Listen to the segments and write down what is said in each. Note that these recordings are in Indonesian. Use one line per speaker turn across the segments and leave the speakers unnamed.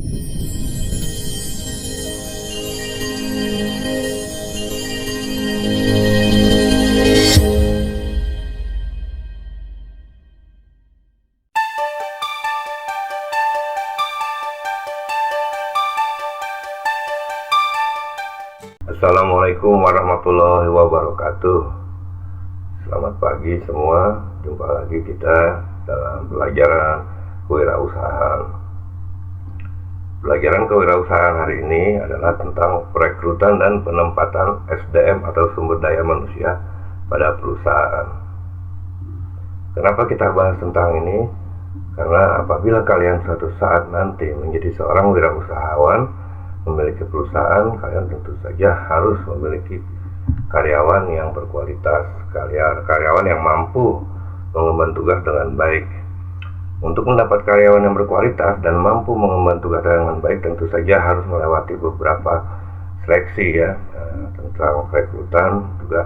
Assalamualaikum warahmatullahi wabarakatuh. Selamat pagi semua. Jumpa lagi kita dalam pelajaran kewirausahaan. Pelajaran kewirausahaan hari ini adalah tentang perekrutan dan penempatan SDM atau sumber daya manusia pada perusahaan. Kenapa kita bahas tentang ini? Karena apabila kalian suatu saat nanti menjadi seorang wirausahawan, memiliki perusahaan, kalian tentu saja harus memiliki karyawan yang berkualitas, karyawan yang mampu mengemban tugas dengan baik. Untuk mendapat karyawan yang berkualitas dan mampu mengemban tugas dengan baik, tentu saja harus melewati beberapa seleksi ya. Tentang perekrutan juga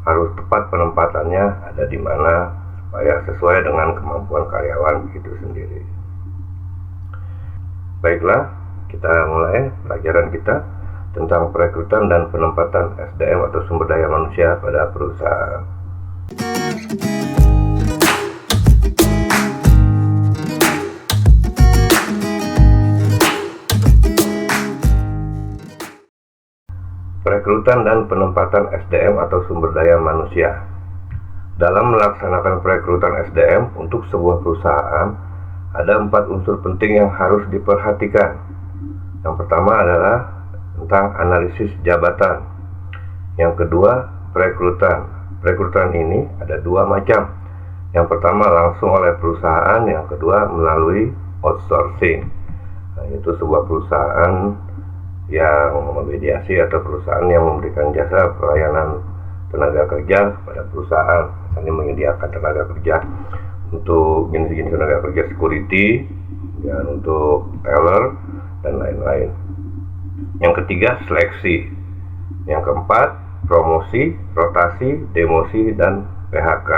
harus tepat penempatannya ada di mana supaya sesuai dengan kemampuan karyawan itu sendiri. Baiklah, kita mulai pelajaran kita tentang perekrutan dan penempatan SDM atau sumber daya manusia pada perusahaan. Perekrutan dan penempatan SDM atau sumber daya manusia. Dalam melaksanakan perekrutan SDM untuk sebuah perusahaan, ada 4 unsur penting yang harus diperhatikan. Yang pertama adalah tentang analisis jabatan. Yang kedua, perekrutan. Perekrutan ini ada 2 macam. Yang pertama langsung oleh perusahaan, yang kedua melalui outsourcing. Itu sebuah perusahaan yang memediasi atau perusahaan yang memberikan jasa pelayanan tenaga kerja kepada perusahaan. Misalnya menyediakan tenaga kerja untuk jenis-jenis tenaga kerja security, dan untuk teller, dan lain-lain. Yang ketiga, seleksi. Yang keempat, promosi, rotasi, demosi, dan PHK.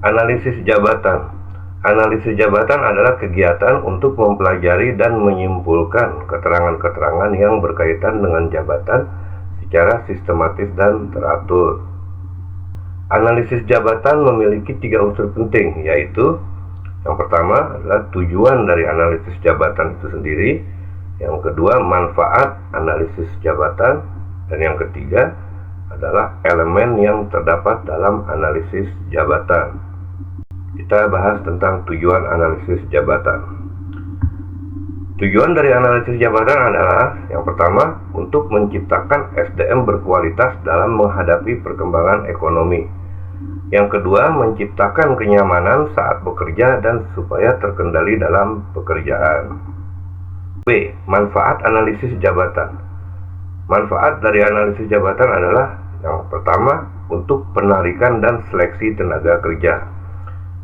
Analisis jabatan. Analisis jabatan adalah kegiatan untuk mempelajari dan menyimpulkan keterangan-keterangan yang berkaitan dengan jabatan secara sistematis dan teratur. Analisis jabatan memiliki 3 unsur penting, yaitu yang pertama adalah tujuan dari analisis jabatan itu sendiri, yang kedua manfaat analisis jabatan, dan yang ketiga adalah elemen yang terdapat dalam analisis jabatan. Kita bahas tentang tujuan analisis jabatan. Tujuan dari analisis jabatan adalah yang pertama untuk menciptakan SDM berkualitas dalam menghadapi perkembangan ekonomi. Yang kedua, menciptakan kenyamanan saat bekerja dan supaya terkendali dalam pekerjaan. B. Manfaat analisis jabatan. Manfaat dari analisis jabatan adalah yang pertama, untuk penarikan dan seleksi tenaga kerja.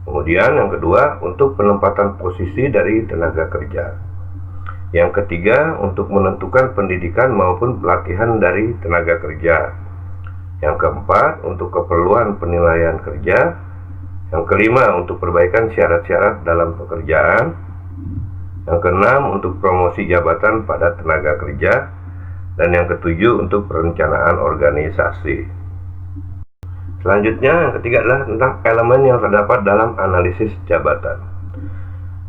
Kemudian yang kedua, untuk penempatan posisi dari tenaga kerja. Yang ketiga, untuk menentukan pendidikan maupun pelatihan dari tenaga kerja. Yang keempat, untuk keperluan penilaian kerja. Yang kelima, untuk perbaikan syarat-syarat dalam pekerjaan. Yang keenam, untuk promosi jabatan pada tenaga kerja. Dan yang ketujuh, untuk perencanaan organisasi. Selanjutnya, yang ketiga adalah tentang elemen yang terdapat dalam analisis jabatan.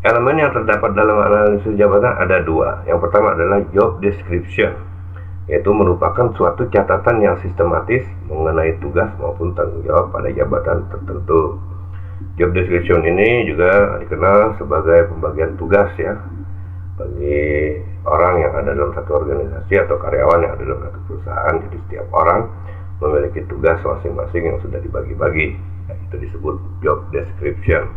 Elemen yang terdapat dalam analisis jabatan ada 2. Yang pertama adalah job description, yaitu merupakan suatu catatan yang sistematis mengenai tugas maupun tanggung jawab pada jabatan tertentu. Job description ini juga dikenal sebagai pembagian tugas ya, bagi orang yang ada dalam satu organisasi atau karyawan yang ada dalam satu perusahaan. Jadi setiap orang memiliki tugas masing-masing yang sudah dibagi-bagi. Itu disebut job description.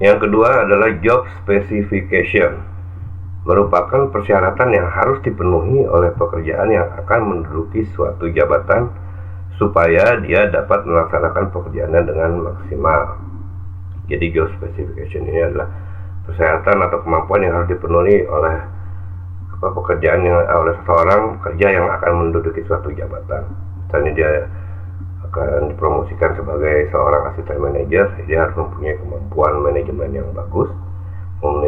Yang kedua adalah job specification, merupakan persyaratan yang harus dipenuhi oleh pekerjaan yang akan menduduki suatu jabatan supaya dia dapat melaksanakan pekerjaannya dengan maksimal. Jadi job specification ini adalah persyaratan atau kemampuan yang harus dipenuhi oleh pekerjaan yang oleh seseorang pekerja yang akan menduduki suatu jabatan. Misalnya dia akan dipromosikan sebagai seorang asisten manajer, dia harus mempunyai kemampuan manajemen yang bagus,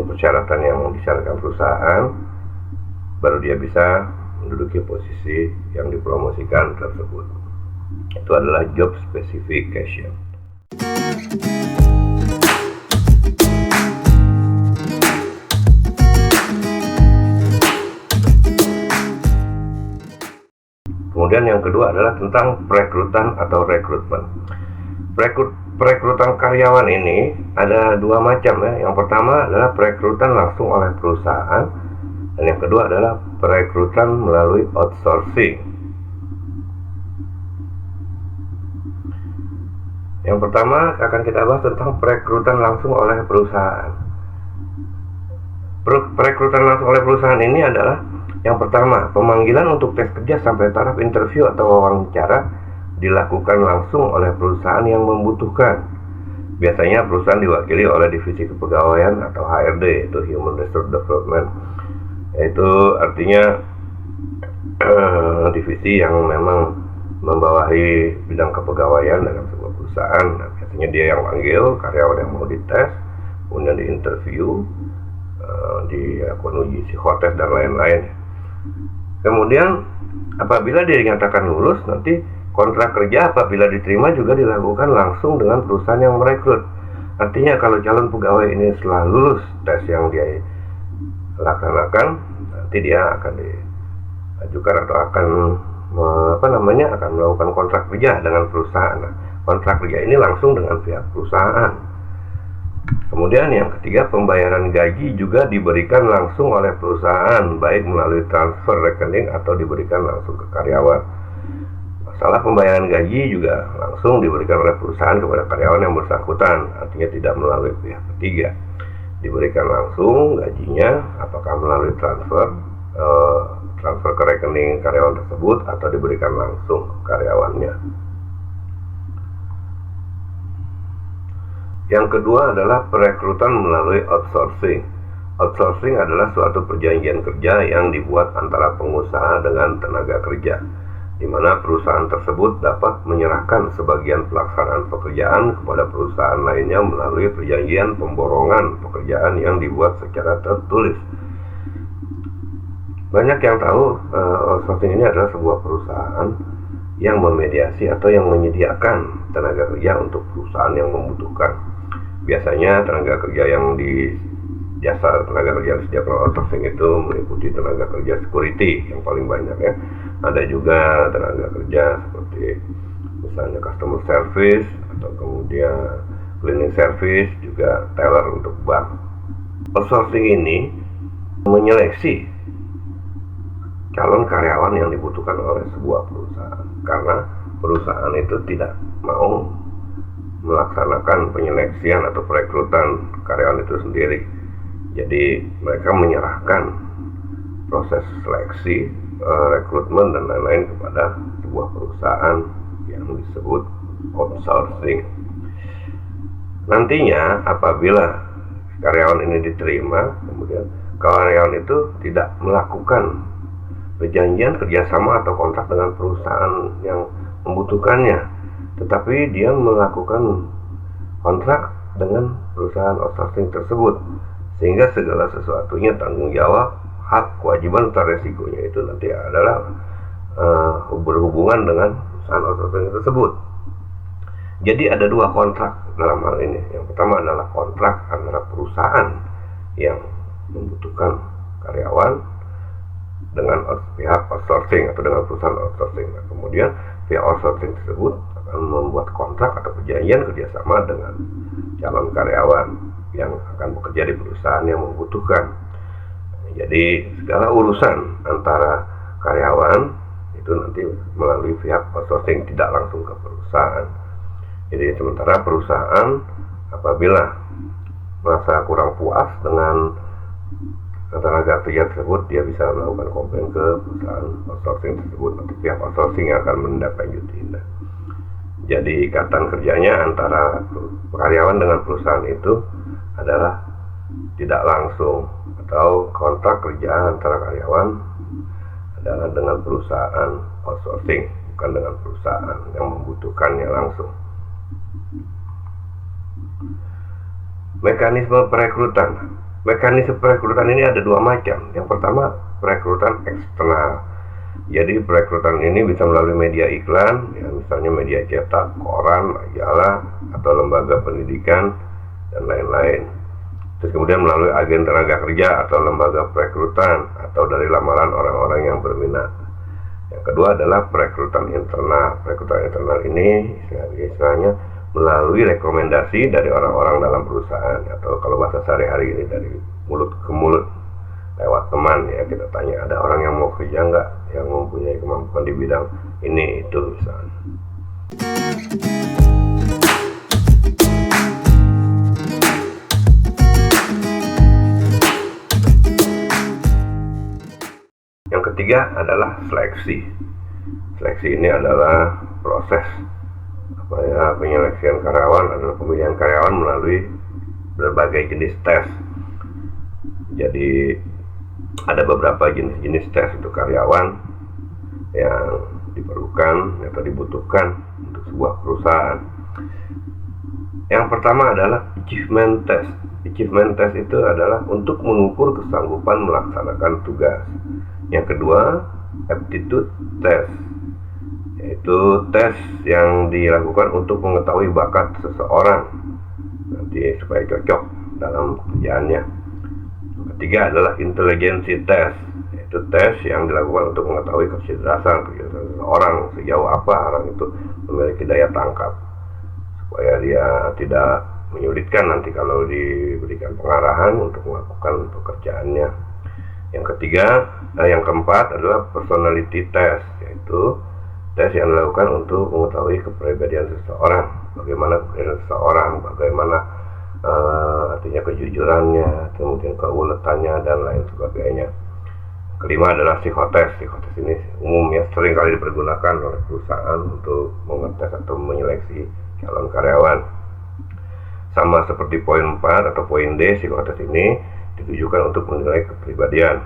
memenuhi persyaratan yang disyaratkan perusahaan, baru dia bisa menduduki posisi yang dipromosikan tersebut. Itu adalah job specification. Kemudian yang kedua adalah tentang perekrutan atau rekrutmen. Perekrutan karyawan ini ada dua macam ya. Yang pertama adalah perekrutan langsung oleh perusahaan, dan yang kedua adalah perekrutan melalui outsourcing. Yang pertama akan kita bahas tentang perekrutan langsung oleh perusahaan. Perekrutan langsung oleh perusahaan ini adalah yang pertama, pemanggilan untuk tes kerja sampai taraf interview atau wawancara dilakukan langsung oleh perusahaan yang membutuhkan. Biasanya perusahaan diwakili oleh divisi kepegawaian atau HRD, yaitu Human Resource Development. Yaitu artinya divisi yang memang membawahi bidang kepegawaian dalam sebuah perusahaan. Nah, biasanya dia yang panggil karyawan yang mau dites, kemudian diinterview, dilakukan uji psikotes dan lain-lain. Kemudian apabila dia dinyatakan lulus, nanti kontrak kerja apabila diterima juga dilakukan langsung dengan perusahaan yang merekrut. Artinya kalau calon pegawai ini setelah lulus tes yang dia laksanakan, nanti dia akan diajukan atau akan akan melakukan kontrak kerja dengan perusahaan. Nah, kontrak kerja ini langsung dengan pihak perusahaan. Kemudian yang ketiga, pembayaran gaji juga diberikan langsung oleh perusahaan, baik melalui transfer rekening atau diberikan langsung ke karyawan. Masalah pembayaran gaji juga langsung diberikan oleh perusahaan kepada karyawan yang bersangkutan, artinya tidak melalui pihak ketiga. Diberikan langsung gajinya, apakah melalui transfer ke rekening karyawan tersebut atau diberikan langsung ke karyawannya. Yang kedua adalah perekrutan melalui outsourcing. Outsourcing adalah suatu perjanjian kerja yang dibuat antara pengusaha dengan tenaga kerja, di mana perusahaan tersebut dapat menyerahkan sebagian pelaksanaan pekerjaan kepada perusahaan lainnya melalui perjanjian pemborongan pekerjaan yang dibuat secara tertulis. Banyak yang tahu outsourcing ini adalah sebuah perusahaan yang memediasi atau yang menyediakan tenaga kerja untuk perusahaan yang membutuhkan. Biasanya tenaga kerja yang jasa tenaga kerja yang disediakan outsourcing itu meliputi tenaga kerja security yang paling banyak ya. Ada juga tenaga kerja seperti misalnya customer service atau kemudian cleaning service, juga teller untuk bank. Outsourcing ini menyeleksi calon karyawan yang dibutuhkan oleh sebuah perusahaan, karena perusahaan itu tidak mau melaksanakan penyeleksian atau perekrutan karyawan itu sendiri. Jadi mereka menyerahkan proses seleksi, rekrutmen dan lain-lain kepada sebuah perusahaan yang disebut outsourcing. Nantinya apabila karyawan ini diterima, kemudian karyawan itu tidak melakukan perjanjian kerjasama atau kontrak dengan perusahaan yang membutuhkannya, tetapi dia melakukan kontrak dengan perusahaan outsourcing tersebut, sehingga segala sesuatunya, tanggung jawab, hak, kewajiban, serta resikonya itu nanti adalah berhubungan dengan perusahaan outsourcing tersebut. Jadi ada dua kontrak dalam hal ini. Yang pertama adalah kontrak antara perusahaan yang membutuhkan karyawan dengan pihak outsourcing atau dengan perusahaan outsourcing. Nah, kemudian pihak outsourcing tersebut akan membuat kontrak atau perjanjian kerjasama dengan calon karyawan yang akan bekerja di perusahaan yang membutuhkan. Jadi segala urusan antara karyawan itu nanti melalui pihak outsourcing, tidak langsung ke perusahaan. Jadi sementara perusahaan apabila merasa kurang puas dengan tenaga kerja tersebut, dia bisa melakukan komplain ke perusahaan outsourcing tersebut, nanti pihak outsourcing yang akan menindaklanjuti. Jadi ikatan kerjanya antara karyawan dengan perusahaan itu adalah tidak langsung, atau kontrak kerja antara karyawan adalah dengan perusahaan outsourcing, bukan dengan perusahaan yang membutuhkannya langsung. Mekanisme perekrutan. Mekanisme perekrutan ini ada dua macam. Yang pertama, perekrutan eksternal. Jadi perekrutan ini bisa melalui media iklan, ya misalnya media cetak, koran, majalah, atau lembaga pendidikan, dan lain-lain. Terus kemudian melalui agen tenaga kerja atau lembaga perekrutan, atau dari lamaran orang-orang yang berminat. Yang kedua adalah perekrutan internal. Perekrutan internal ini istilahnya melalui rekomendasi dari orang-orang dalam perusahaan, atau kalau bahasa sehari-hari ini dari mulut ke mulut lewat teman, ya kita tanya ada orang yang mau kerja nggak, yang mempunyai kemampuan di bidang ini itu misalnya. Yang ketiga adalah seleksi. Seleksi ini adalah proses penyeleksian karyawan, adalah pemilihan karyawan melalui berbagai jenis tes. Jadi ada beberapa jenis-jenis tes untuk karyawan yang diperlukan atau dibutuhkan untuk sebuah perusahaan. Yang pertama adalah achievement test. Achievement test itu adalah untuk mengukur kesanggupan melaksanakan tugas. Yang kedua, aptitude test, yaitu tes yang dilakukan untuk mengetahui bakat seseorang nanti supaya cocok dalam pekerjaannya. Ketiga adalah intelligency test, yaitu tes yang dilakukan untuk mengetahui kecerdasan seseorang, sejauh apa orang itu memiliki daya tangkap supaya dia tidak menyulitkan nanti kalau diberikan pengarahan untuk melakukan pekerjaannya. Yang keempat adalah personality test, yaitu tes yang dilakukan untuk mengetahui kepribadian seseorang, bagaimana kepribadian seseorang, bagaimana artinya kejujurannya, kemudian keuletannya dan lain sebagainya. Kelima adalah psikotes. Psikotes ini umumnya sering kali dipergunakan oleh perusahaan untuk mengetes atau menyeleksi calon karyawan. Sama seperti poin 4 atau poin D, psikotes ini ditujukan untuk menilai kepribadian.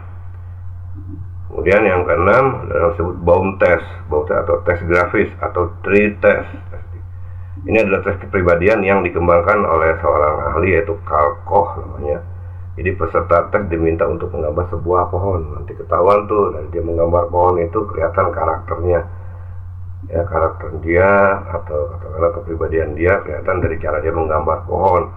Kemudian yang keenam adalah disebut Baum test atau tes grafis atau tree test. Ini adalah tes kepribadian yang dikembangkan oleh seorang ahli, yaitu Carl Koch namanya. Jadi peserta tes diminta untuk menggambar sebuah pohon. Nanti ketahuan tuh dari dia menggambar pohon itu kelihatan karakternya. Ya, karakter dia atau katakanlah kepribadian dia kelihatan dari cara dia menggambar pohon.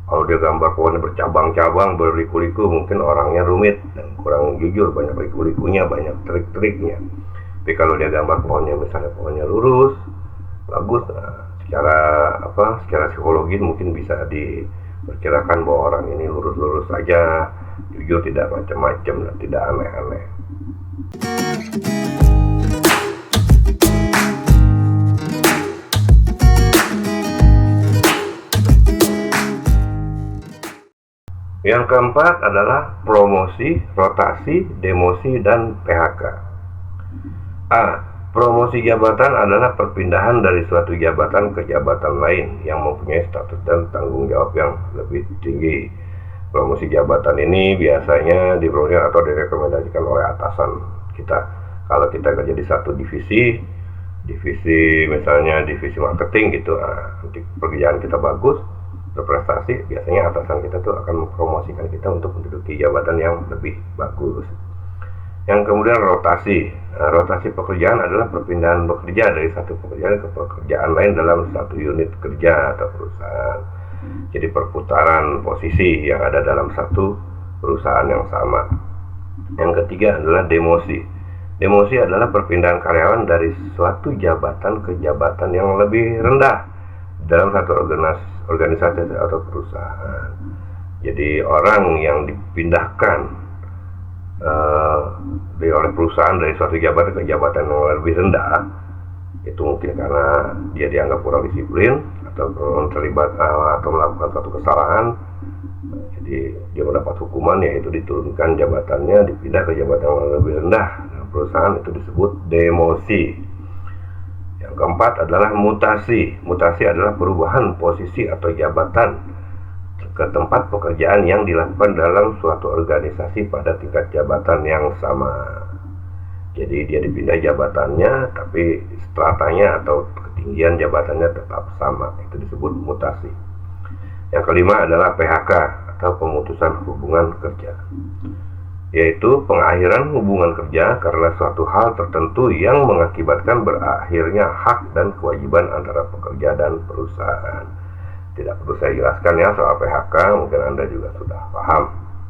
Kalau dia gambar pohonnya bercabang-cabang, berliku-liku, mungkin orangnya rumit dan kurang jujur, banyak liku-likunya, banyak trik-triknya. Tapi kalau dia gambar pohonnya, misalnya pohonnya lurus, bagus, nah, secara psikologis mungkin bisa diperkirakan bahwa orang ini lurus-lurus saja, jujur, tidak macam-macam dan tidak aneh-aneh. Yang keempat adalah promosi, rotasi, demosi, dan PHK. A. Promosi jabatan adalah perpindahan dari suatu jabatan ke jabatan lain yang mempunyai status dan tanggung jawab yang lebih tinggi. Promosi jabatan ini biasanya diperoleh atau direkomendasikan oleh atasan kita. Kalau kita kerja di satu divisi misalnya divisi marketing gitu, nanti pekerjaan kita bagus, berprestasi, biasanya atasan kita tuh akan mempromosikan kita untuk menduduki jabatan yang lebih bagus. Yang kemudian rotasi. Rotasi pekerjaan adalah perpindahan bekerja dari satu pekerjaan ke pekerjaan lain dalam satu unit kerja atau perusahaan. Jadi perputaran posisi yang ada dalam satu perusahaan yang sama. Yang ketiga adalah demosi. Demosi adalah perpindahan karyawan dari suatu jabatan ke jabatan yang lebih rendah dalam satu organisasi atau perusahaan. Jadi orang yang dipindahkan oleh perusahaan dari suatu jabatan ke jabatan yang lebih rendah, itu mungkin karena dia dianggap kurang disiplin atau terlibat atau melakukan suatu kesalahan. Jadi dia mendapat hukuman, yaitu diturunkan jabatannya, dipindah ke jabatan yang lebih rendah. Nah, perusahaan itu disebut demosi. Yang keempat adalah mutasi. Mutasi adalah perubahan posisi atau jabatan ke tempat pekerjaan yang dilakukan dalam suatu organisasi pada tingkat jabatan yang sama. Jadi dia dipindah jabatannya, tapi stratanya atau ketinggian jabatannya tetap sama. Itu disebut mutasi. Yang kelima adalah PHK atau pemutusan hubungan kerja, yaitu pengakhiran hubungan kerja karena suatu hal tertentu yang mengakibatkan berakhirnya hak dan kewajiban antara pekerja dan perusahaan. Tidak perlu saya jelaskan ya soal PHK, mungkin Anda juga sudah paham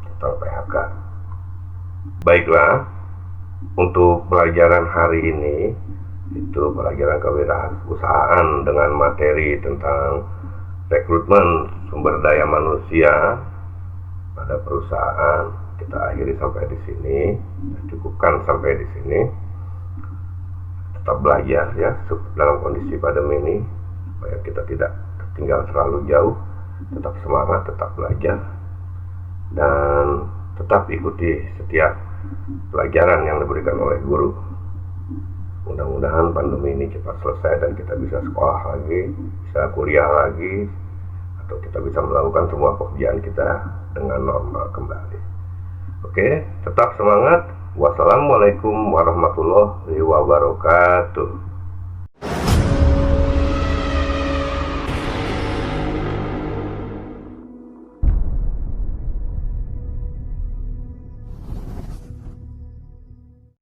tentang PHK. Baiklah, untuk pelajaran hari ini itu pelajaran kewirausahaan dengan materi tentang rekrutmen sumber daya manusia pada perusahaan. Kita akhiri sampai di sini, cukupkan sampai di sini. Tetap belajar ya dalam kondisi pandemi ini supaya kita tidak tertinggal terlalu jauh. Tetap semangat, tetap belajar, dan tetap ikuti setiap pelajaran yang diberikan oleh guru. Mudah-mudahan pandemi ini cepat selesai dan kita bisa sekolah lagi, bisa kuliah lagi, atau kita bisa melakukan semua pekerjaan kita dengan normal kembali. Oke, tetap semangat. Wassalamualaikum warahmatullahi wabarakatuh.